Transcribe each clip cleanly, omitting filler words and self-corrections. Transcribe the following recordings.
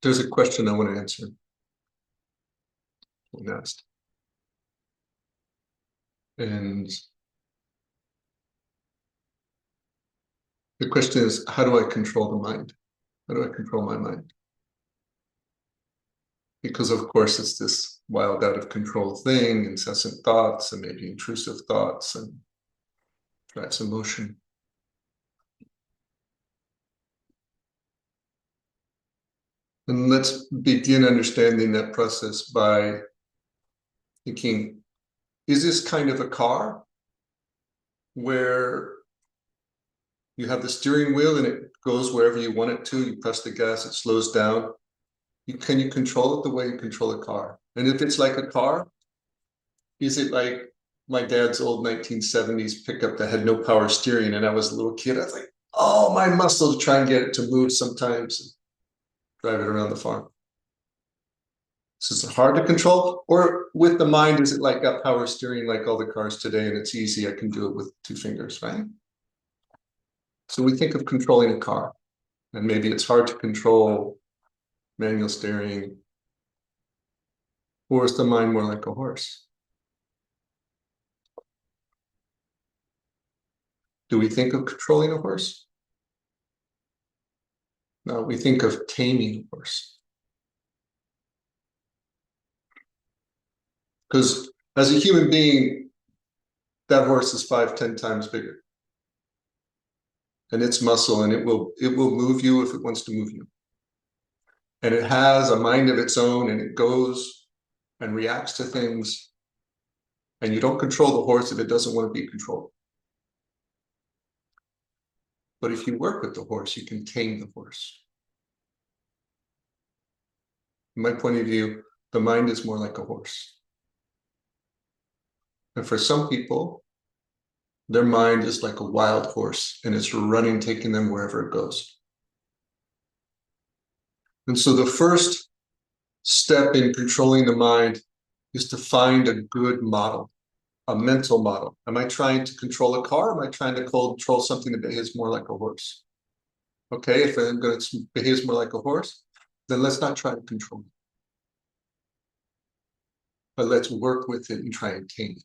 There's a question I want to answer when asked. And the question is, how do I control the mind? How do I control my mind? Because of course it's this wild out of control thing, incessant thoughts and maybe intrusive thoughts, and drives emotion. And let's begin understanding that process by thinking, is this kind of a car where you have the steering wheel and it goes wherever you want it to, you press the gas, it slows down. Can you control it the way you control a car? And if it's like a car, is it like my dad's old 1970s pickup that had no power steering, and I was a little kid, I was like, oh, my muscle to try and get it to move sometimes, drive it around the farm. So is it hard to control? Or with the mind, is it like got power steering like all the cars today, and it's easy, I can do it with 2 fingers, right? So we think of controlling a car, and maybe it's hard to control manual steering. Or is the mind more like a horse? Do we think of controlling a horse? No, we think of taming a horse. Because as a human being, that horse is 5-10 times bigger. And it's muscle, and it will move you if it wants to move you. And it has a mind of its own, and it goes and reacts to things. And you don't control the horse if it doesn't want to be controlled. But if you work with the horse, you can tame the horse. From my point of view, the mind is more like a horse. And for some people, their mind is like a wild horse, and it's running, taking them wherever it goes. And so the first step in controlling the mind is to find a good model, a mental model. Am I trying to control a car? Am I trying to control something that behaves more like a horse? Okay, if it behaves more like a horse, then let's not try to control it. But let's work with it and try and tame it.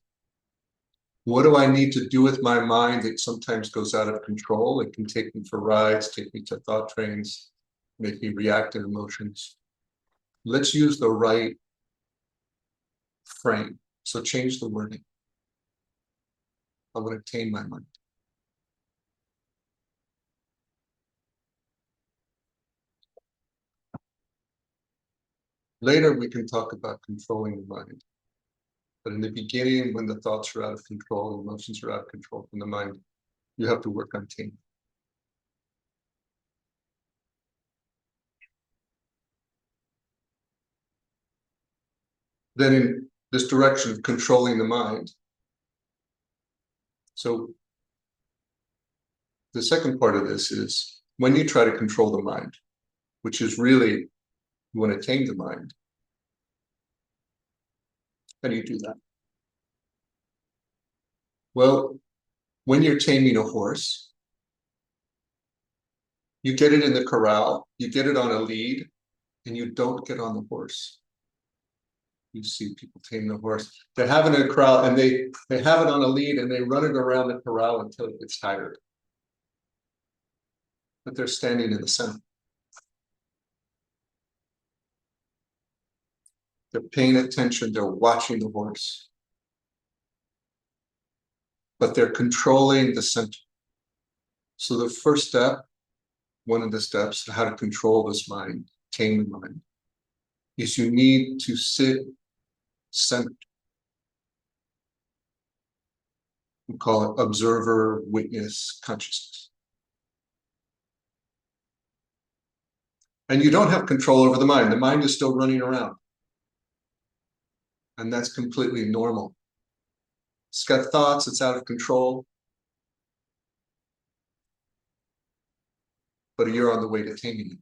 What do I need to do with my mind that sometimes goes out of control? It can take me for rides, take me to thought trains, make me react in emotions. Let's use the right frame. So change the wording. I want to tame my mind. Later, we can talk about controlling the mind. But in the beginning, when the thoughts are out of control, emotions are out of control from the mind, you have to work on taming. Then in this direction of controlling the mind, so the second part of this is when you try to control the mind, which is really, you want to tame the mind. How do you do that? Well, when you're taming a horse, you get it in the corral, you get it on a lead, and you don't get on the horse. You see people tame the horse. They have it in a corral, and they have it on a lead, and they run it around the corral until it gets tired. But they're standing in the center. They're paying attention, they're watching the horse. But they're controlling the center. So the first step, one of the steps to how to control this mind, tame the mind, is you need to sit centered. We call it observer, witness, consciousness. And you don't have control over the mind. The mind is still running around. And that's completely normal. It's got thoughts, it's out of control. But you're on the way to taming it.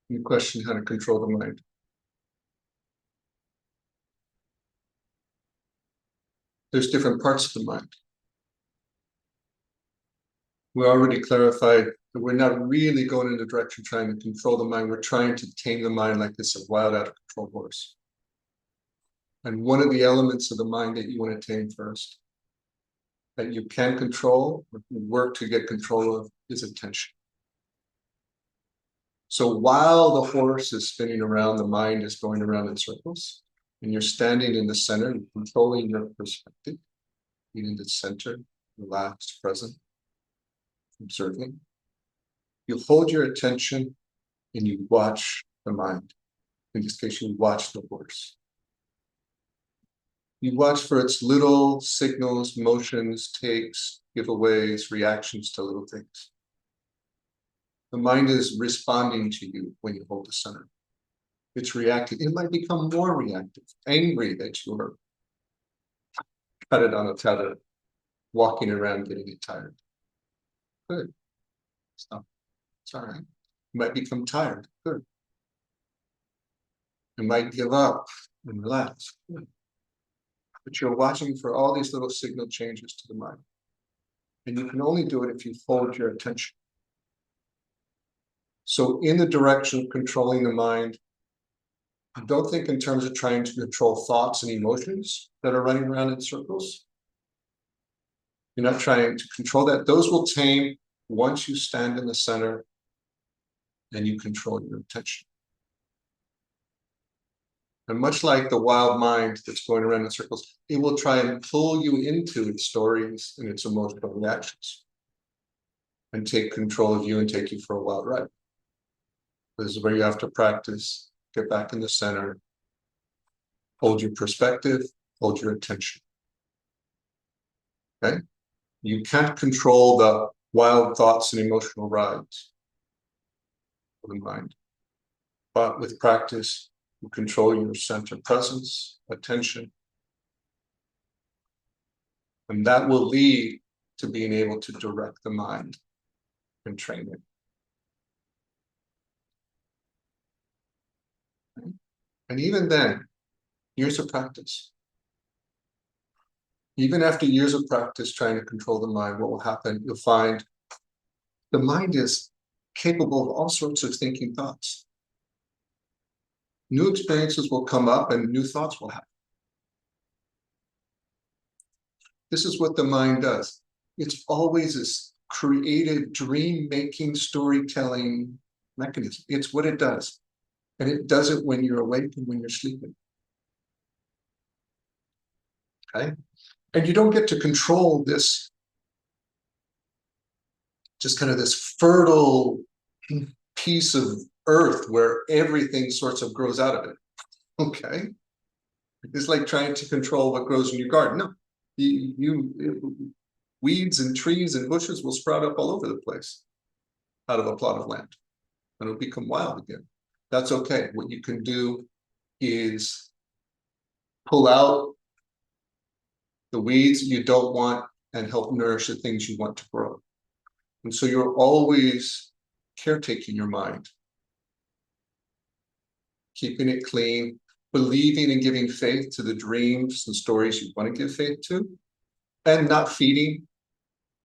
You question how to control the mind. there's different parts of the mind. We already clarified that we're not really going in the direction trying to control the mind. We're trying to tame the mind like this, a wild, out of control horse. And one of the elements of the mind that you want to tame first, that you can control, or work to get control of, is attention. So while the horse is spinning around, the mind is going around in circles, and you're standing in the center, controlling your perspective, being in the center, relaxed, present, observing. You hold your attention and you watch the mind. In this case, you watch the horse. You watch for its little signals, motions, takes, giveaways, reactions to little things. The mind is responding to you when you hold the center. It's reacting. It might become more reactive, angry that you're cut it on a tether, walking around getting it tired. Good. Stop. It's all right. You might become tired. Good. You might give up and relax. Good. But you're watching for all these little signal changes to the mind. And you can only do it if you hold your attention. So in the direction of controlling the mind, don't think in terms of trying to control thoughts and emotions that are running around in circles. You're not trying to control that. Those will tame once you stand in the center and you control your attention. And much like the wild mind that's going around in circles, it will try and pull you into its stories and its emotional reactions and take control of you and take you for a wild ride. This is where you have to practice, get back in the center, hold your perspective, hold your attention. Okay? You can't control the wild thoughts and emotional rides of the mind. But with practice, you control your center presence, attention. And that will lead to being able to direct the mind and train it. And even then, years of practice. Even after years of practice trying to control the mind, what will happen? You'll find the mind is capable of all sorts of thinking thoughts. New experiences will come up and new thoughts will happen. This is what the mind does. It's always this creative, dream-making, storytelling mechanism. It's what it does. And it does it when you're awake and when you're sleeping. Okay? And you don't get to control this, just kind of this fertile piece of earth where everything sorts of grows out of it. Okay? It's like trying to control what grows in your garden. No, weeds and trees and bushes will sprout up all over the place out of a plot of land, and it'll become wild again. That's okay. What you can do is pull out the weeds you don't want and help nourish the things you want to grow. And so you're always caretaking your mind, keeping it clean, believing and giving faith to the dreams and stories you want to give faith to, and not feeding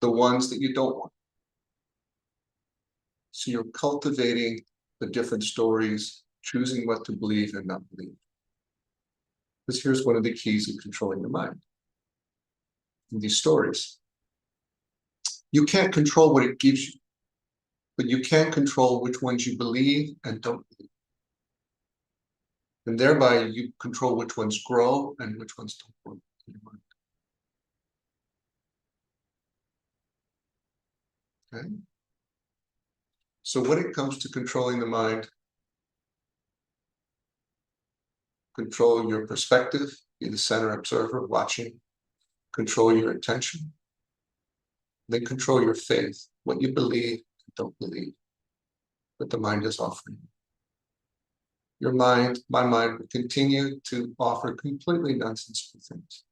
the ones that you don't want. So you're cultivating the different stories, choosing what to believe and not believe. Because here's one of the keys of controlling the mind. In these stories, you can't control what it gives you, but you can control which ones you believe and don't believe. And thereby you control which ones grow and which ones don't grow in your mind. Okay? So when it comes to controlling the mind, control your perspective, be the center observer watching, control your attention, then control your faith, what you believe and don't believe, that the mind is offering. Your mind, my mind, will continue to offer completely nonsensical things.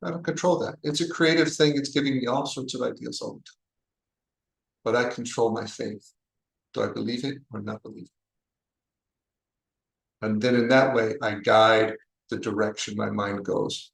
I don't control that. It's a creative thing. It's giving me all sorts of ideas all the time. But I control my faith. Do I believe it or not believe it? And then in that way, I guide the direction my mind goes.